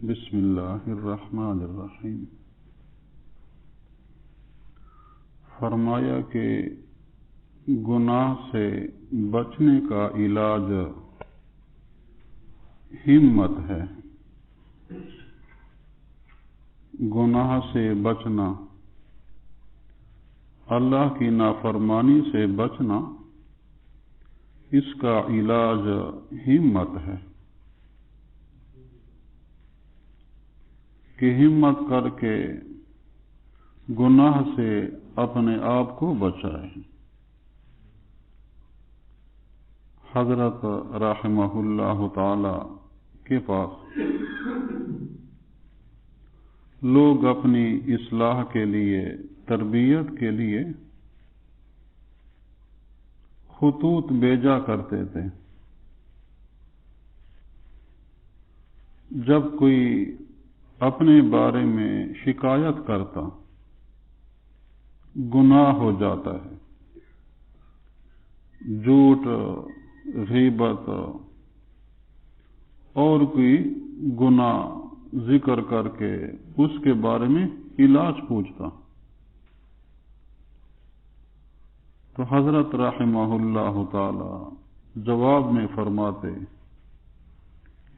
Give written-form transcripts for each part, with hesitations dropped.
بسم اللہ الرحمن الرحیم۔ فرمایا کہ گناہ سے بچنے کا علاج ہمت ہے۔ گناہ سے بچنا، اللہ کی نافرمانی سے بچنا، اس کا علاج ہمت ہے کہ ہمت کر کے گناہ سے اپنے آپ کو بچائے۔ حضرت رحمہ اللہ تعالی کے پاس لوگ اپنی اصلاح کے لیے، تربیت کے لیے خطوط بھیجا کرتے تھے۔ جب کوئی اپنے بارے میں شکایت کرتا، گناہ ہو جاتا ہے، جھوٹ، غیبت اور کوئی گناہ ذکر کر کے اس کے بارے میں علاج پوچھتا، تو حضرت رحمہ اللہ تعالی جواب میں فرماتے،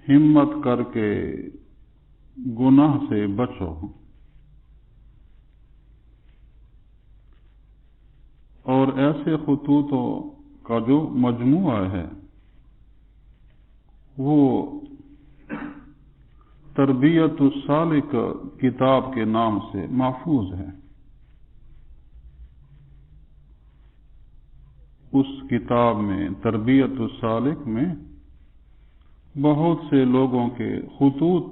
ہمت کر کے گناہ سے بچو۔ اور ایسے خطوطوں کا جو مجموعہ ہے وہ تربیت السالک کتاب کے نام سے محفوظ ہے۔ اس کتاب میں، تربیت السالک میں، بہت سے لوگوں کے خطوط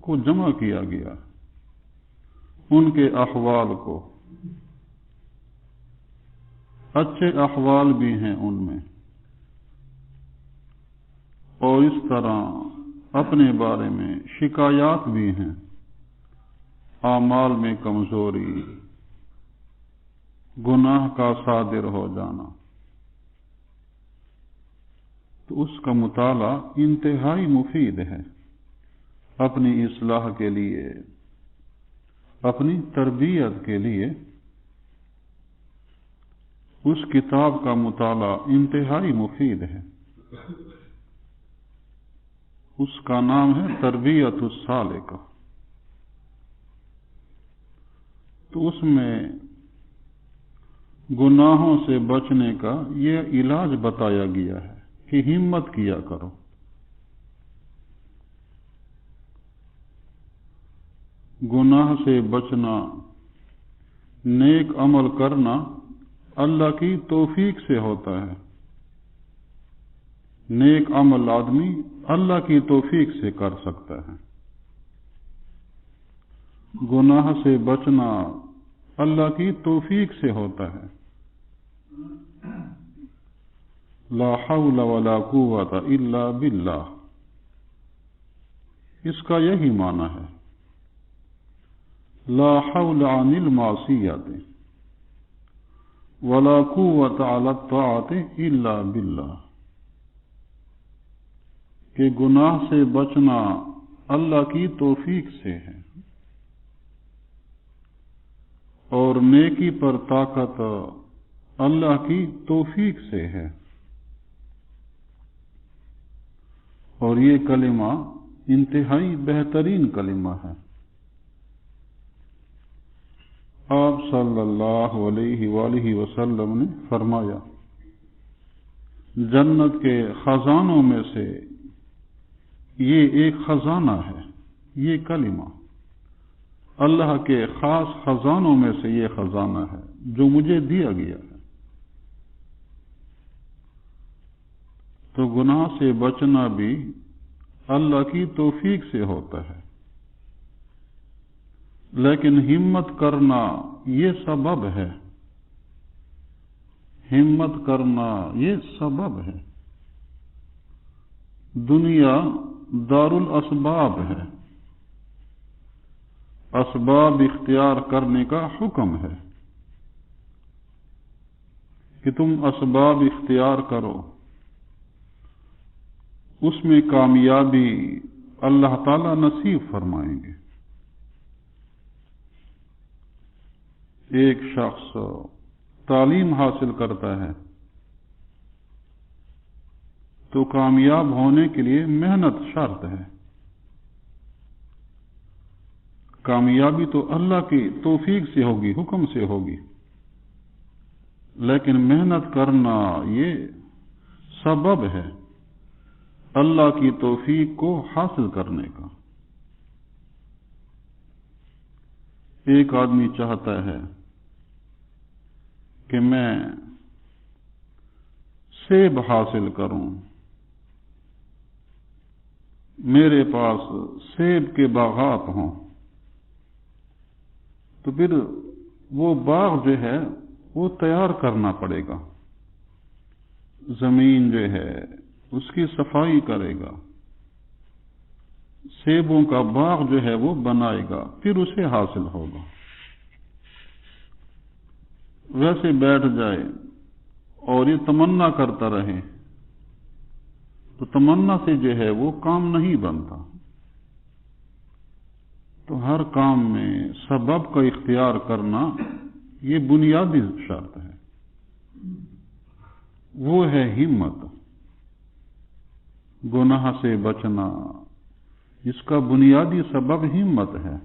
کو جمع کیا گیا، ان کے احوال کو۔ اچھے احوال بھی ہیں ان میں، اور اس طرح اپنے بارے میں شکایات بھی ہیں، اعمال میں کمزوری، گناہ کا صادر ہو جانا۔ تو اس کا مطالعہ انتہائی مفید ہے اپنی اصلاح کے لیے، اپنی تربیت کے لیے۔ اس کتاب کا مطالعہ انتہائی مفید ہے۔ اس کا نام ہے تربیت السالک۔ تو اس میں گناہوں سے بچنے کا یہ علاج بتایا گیا ہے کہ ہمت کیا کرو۔ گناہ سے بچنا، نیک عمل کرنا اللہ کی توفیق سے ہوتا ہے۔ نیک عمل آدمی اللہ کی توفیق سے کر سکتا ہے۔ گناہ سے بچنا اللہ کی توفیق سے ہوتا ہے۔ لا حول ولا قوت الا باللہ، اس کا یہی معنی ہے۔ لا حول عن المعصیت ولا قوت علی الطاعت الا باللہ، کہ گناہ سے بچنا اللہ کی توفیق سے ہے، اور نیکی پر طاقت اللہ کی توفیق سے ہے۔ اور یہ کلمہ انتہائی بہترین کلمہ ہے۔ آپ صلی اللہ علیہ وآلہ وسلم نے فرمایا، جنت کے خزانوں میں سے یہ ایک خزانہ ہے، یہ کلمہ اللہ کے خاص خزانوں میں سے یہ خزانہ ہے جو مجھے دیا گیا ہے۔ تو گناہ سے بچنا بھی اللہ کی توفیق سے ہوتا ہے، لیکن ہمت کرنا یہ سبب ہے۔ ہمت کرنا یہ سبب ہے۔ دنیا دار الاسباب ہے، اسباب اختیار کرنے کا حکم ہے کہ تم اسباب اختیار کرو۔ اس میں کامیابی اللہ تعالیٰ نصیب فرمائیں گے۔ ایک شخص تعلیم حاصل کرتا ہے تو کامیاب ہونے کے لیے محنت شرط ہے۔ کامیابی تو اللہ کی توفیق سے ہوگی، حکم سے ہوگی، لیکن محنت کرنا یہ سبب ہے اللہ کی توفیق کو حاصل کرنے کا۔ ایک آدمی چاہتا ہے کہ میں سیب حاصل کروں، میرے پاس سیب کے باغات ہوں، تو پھر وہ باغ جو ہے وہ تیار کرنا پڑے گا، زمین جو ہے اس کی صفائی کرے گا، سیبوں کا باغ جو ہے وہ بنائے گا، پھر اسے حاصل ہوگا۔ ویسے بیٹھ جائے اور یہ تمنا کرتا رہے تو تمنا سے جو ہے وہ کام نہیں بنتا۔ تو ہر کام میں سبب کا اختیار کرنا یہ بنیادی شرط ہے، وہ ہے ہمت۔ گناہ سے بچنا، اس کا بنیادی سبب ہمت ہے۔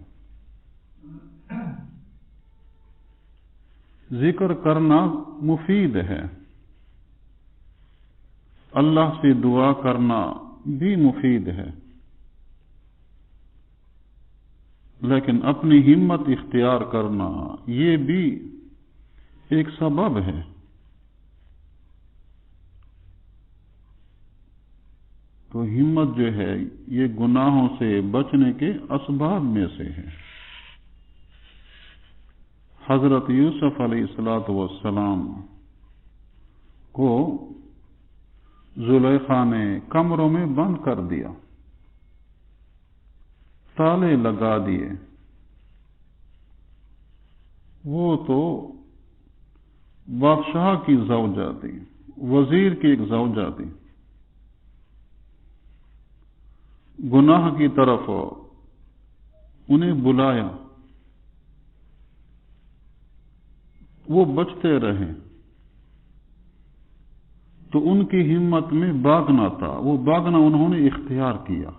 ذکر کرنا مفید ہے، اللہ سے دعا کرنا بھی مفید ہے، لیکن اپنی ہمت اختیار کرنا یہ بھی ایک سبب ہے۔ تو ہمت جو ہے یہ گناہوں سے بچنے کے اسباب میں سے ہے۔ حضرت یوسف علیہ السلام کو زلیخا نے کمروں میں بند کر دیا، تالے لگا دیے۔ وہ تو بادشاہ کی زوجہ تھی، وزیر کی ایک زوجہ تھی، گناہ کی طرف انہیں بلایا، وہ بچتے رہے، تو ان کی ہمت میں بھاگنا تھا، وہ بھاگنا انہوں نے اختیار کیا۔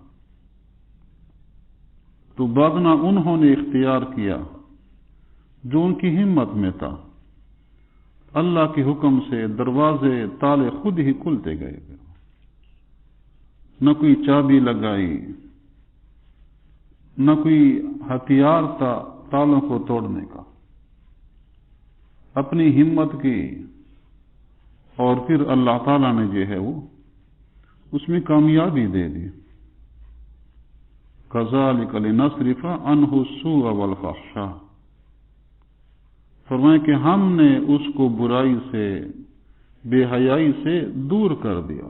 تو بھاگنا انہوں نے اختیار کیا جو ان کی ہمت میں تھا۔ اللہ کے حکم سے دروازے تالے خود ہی کھلتے گئے، نہ کوئی چابی لگائی، نہ کوئی ہتھیار تھا تالوں کو توڑنے کا۔ اپنی ہمت کی، اور پھر اللہ تعالیٰ نے جو ہے وہ اس میں کامیابی دے دی۔ کذالک لنصرف عنہ السوء والفحشاء، فرمائے کہ ہم نے اس کو برائی سے، بے حیائی سے دور کر دیا۔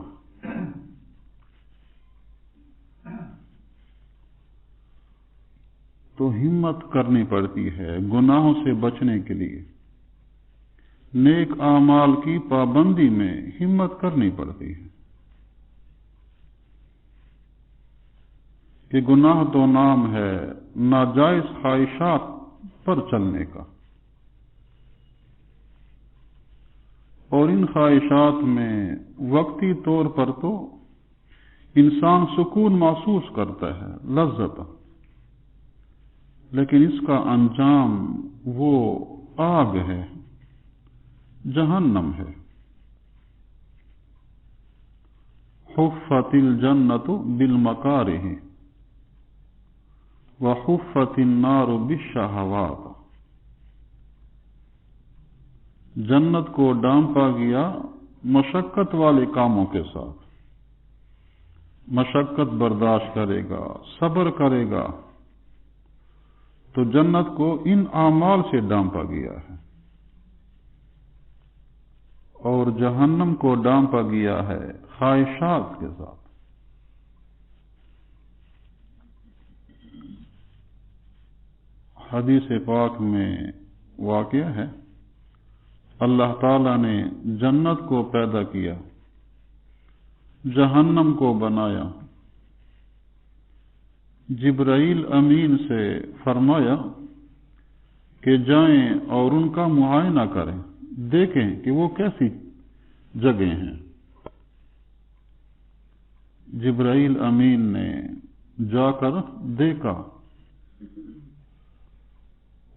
تو ہمت کرنی پڑتی ہے گناہوں سے بچنے کے لیے، نیک اعمال کی پابندی میں ہمت کرنی پڑتی ہے، کہ گناہ تو نام ہے ناجائز خواہشات پر چلنے کا، اور ان خواہشات میں وقتی طور پر تو انسان سکون محسوس کرتا ہے، لذت، لیکن اس کا انجام وہ آگ ہے، جہنم ہے۔ حفت الجنت بالمکارہ وحفت النار بالشہوات، جنت کو ڈانپا گیا مشقت والے کاموں کے ساتھ، مشقت برداشت کرے گا، صبر کرے گا، تو جنت کو ان اعمال سے ڈانپا گیا ہے، اور جہنم کو ڈانپا گیا ہے خواہشات کے ساتھ۔ حدیث پاک میں واقعہ ہے، اللہ تعالی نے جنت کو پیدا کیا، جہنم کو بنایا، جبرائیل امین سے فرمایا کہ جائیں اور ان کا معائنہ کریں، دیکھیں کہ وہ کیسی جگہ ہیں۔ جبرائیل امین نے جا کر دیکھا،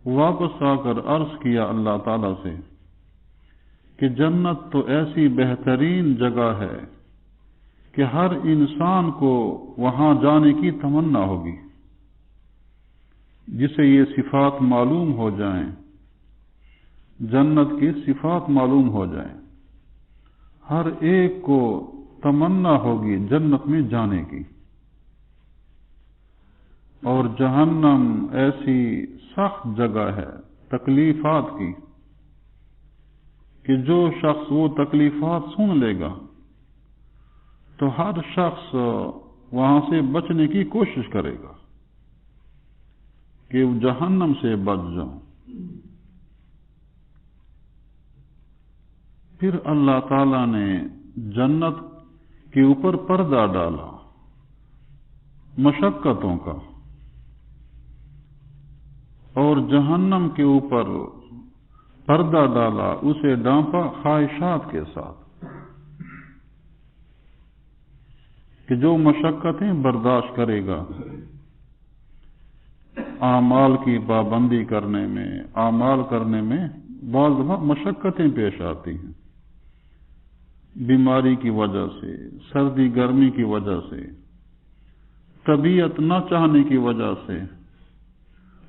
واپس آ کر عرض کیا اللہ تعالی سے کہ جنت تو ایسی بہترین جگہ ہے کہ ہر انسان کو وہاں جانے کی تمنا ہوگی، جسے یہ صفات معلوم ہو جائیں، جنت کی صفات معلوم ہو جائیں، ہر ایک کو تمنا ہوگی جنت میں جانے کی۔ اور جہنم ایسی سخت جگہ ہے تکلیفات کی کہ جو شخص وہ تکلیفات سن لے گا تو ہر شخص وہاں سے بچنے کی کوشش کرے گا کہ جہنم سے بچ جاؤں۔ پھر اللہ تعالی نے جنت کے اوپر پردہ ڈالا مشقتوں کا، اور جہنم کے اوپر پردہ ڈالا، اسے ڈانپا خواہشات کے ساتھ کہ جو مشقتیں برداشت کرے گا، اعمال کی پابندی کرنے میں، اعمال کرنے میں بعض دفعہ مشقتیں پیش آتی ہیں، بیماری کی وجہ سے، سردی گرمی کی وجہ سے، طبیعت نہ چاہنے کی وجہ سے،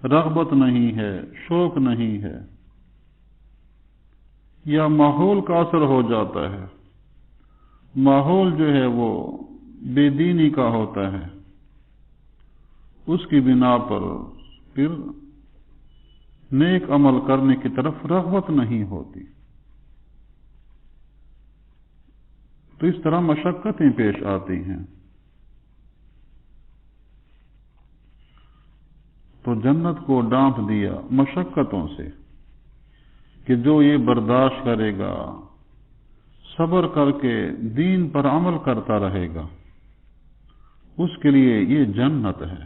رغبت نہیں ہے، شوق نہیں ہے، یا ماحول کا اثر ہو جاتا ہے، ماحول جو ہے وہ بے دینی کا ہوتا ہے، اس کی بنا پر پھر نیک عمل کرنے کی طرف رغبت نہیں ہوتی، تو اس طرح مشقتیں پیش آتی ہیں۔ تو جنت کو ڈانپ دیا مشقتوں سے کہ جو یہ برداشت کرے گا، صبر کر کے دین پر عمل کرتا رہے گا، اس کے لیے یہ جنت ہے۔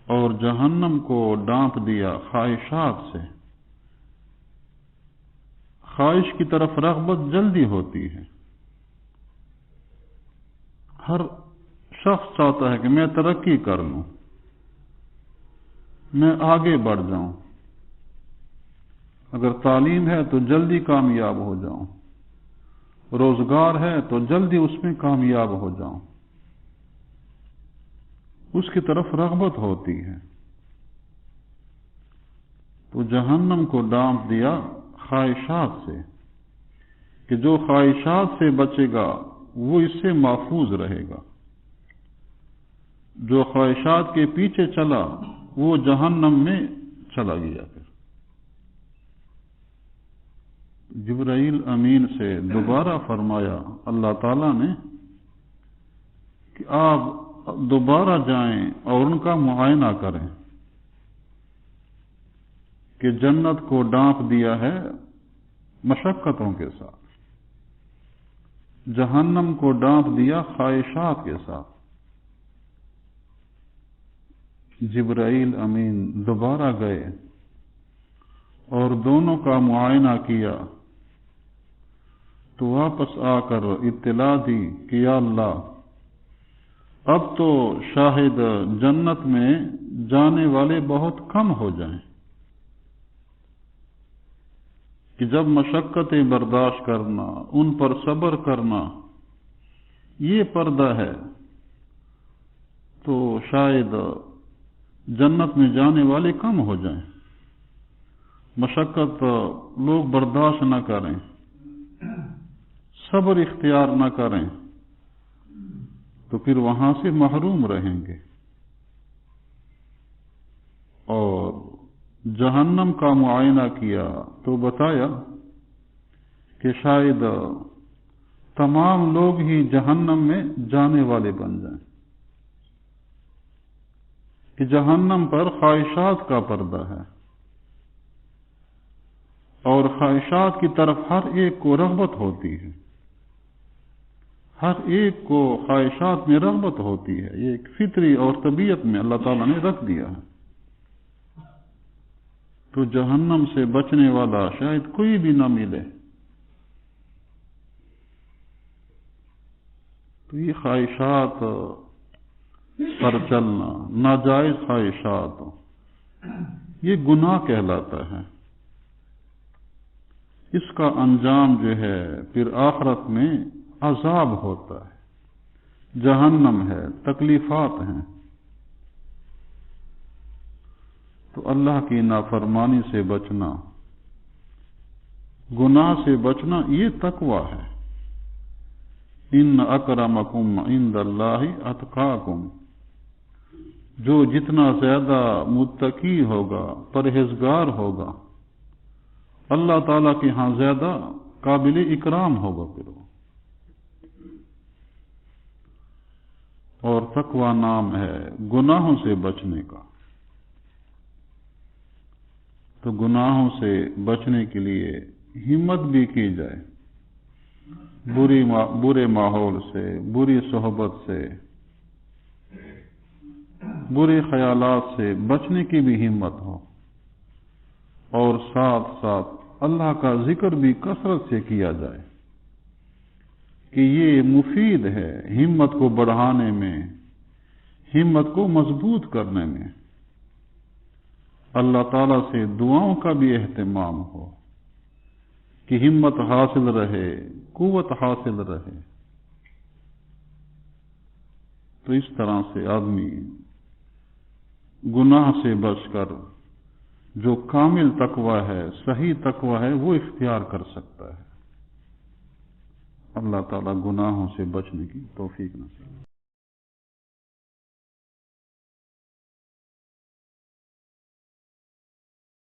اور جہنم کو ڈانپ دیا خواہشات سے، خواہش کی طرف رغبت جلدی ہوتی ہے، ہر شخص چاہتا ہے کہ میں ترقی کر لوں، میں آگے بڑھ جاؤں، اگر تعلیم ہے تو جلدی کامیاب ہو جاؤں، روزگار ہے تو جلدی اس میں کامیاب ہو جاؤں، اس کی طرف رغبت ہوتی ہے۔ تو جہنم کو ڈانپ دیا خواہشات سے کہ جو خواہشات سے بچے گا وہ اس سے محفوظ رہے گا، جو خواہشات کے پیچھے چلا وہ جہنم میں چلا گیا۔ پھر جبرائیل امین سے دوبارہ فرمایا اللہ تعالی نے کہ آپ دوبارہ جائیں اور ان کا معائنہ کریں کہ جنت کو ڈانپ دیا ہے مشقتوں کے ساتھ، جہنم کو ڈانپ دیا خواہشات کے ساتھ۔ جبرائیل امین دوبارہ گئے اور دونوں کا معائنہ کیا، تو واپس آ کر اطلاع دی کہ یا اللہ، اب تو شاہد جنت میں جانے والے بہت کم ہو جائیں، کہ جب مشقتیں برداشت کرنا، ان پر صبر کرنا یہ پردہ ہے، تو شاید جنت میں جانے والے کم ہو جائیں، مشقت لوگ برداشت نہ کریں، صبر اختیار نہ کریں، تو پھر وہاں سے محروم رہیں گے۔ اور جہنم کا معائنہ کیا تو بتایا کہ شاید تمام لوگ ہی جہنم میں جانے والے بن جائیں، کہ جہنم پر خواہشات کا پردہ ہے، اور خواہشات کی طرف ہر ایک کو رغبت ہوتی ہے، ہر ایک کو خواہشات میں رغبت ہوتی ہے، یہ ایک فطری اور طبیعت میں اللہ تعالیٰ نے رکھ دیا ہے۔ تو جہنم سے بچنے والا شاید کوئی بھی نہ ملے۔ تو یہ خواہشات پر چلنا، ناجائز خواہشات، یہ گناہ کہلاتا ہے۔ اس کا انجام جو ہے پھر آخرت میں عذاب ہوتا ہے، جہنم ہے، تکلیفات ہیں۔ تو اللہ کی نافرمانی سے بچنا، گناہ سے بچنا، یہ تقوی ہے۔ ان اکرمکم عند اللہ اتقاکم، جو جتنا زیادہ متقی ہوگا، پرہیزگار ہوگا، اللہ تعالیٰ کے ہاں زیادہ قابل اکرام ہوگا پھر وہ۔ اور تقوی نام ہے گناہوں سے بچنے کا۔ تو گناہوں سے بچنے کے لیے ہمت بھی کی جائے، برے ماحول سے، بری صحبت سے، برے خیالات سے بچنے کی بھی ہمت ہو، اور ساتھ ساتھ اللہ کا ذکر بھی کثرت سے کیا جائے کہ یہ مفید ہے ہمت کو بڑھانے میں، ہمت کو مضبوط کرنے میں۔ اللہ تعالیٰ سے دعاؤں کا بھی اہتمام ہو کہ ہمت حاصل رہے، قوت حاصل رہے۔ تو اس طرح سے آدمی گناہ سے بچ کر جو کامل تقوی ہے، صحیح تقوی ہے، وہ اختیار کر سکتا ہے۔ اللہ تعالیٰ گناہوں سے بچنے کی توفیق نصیب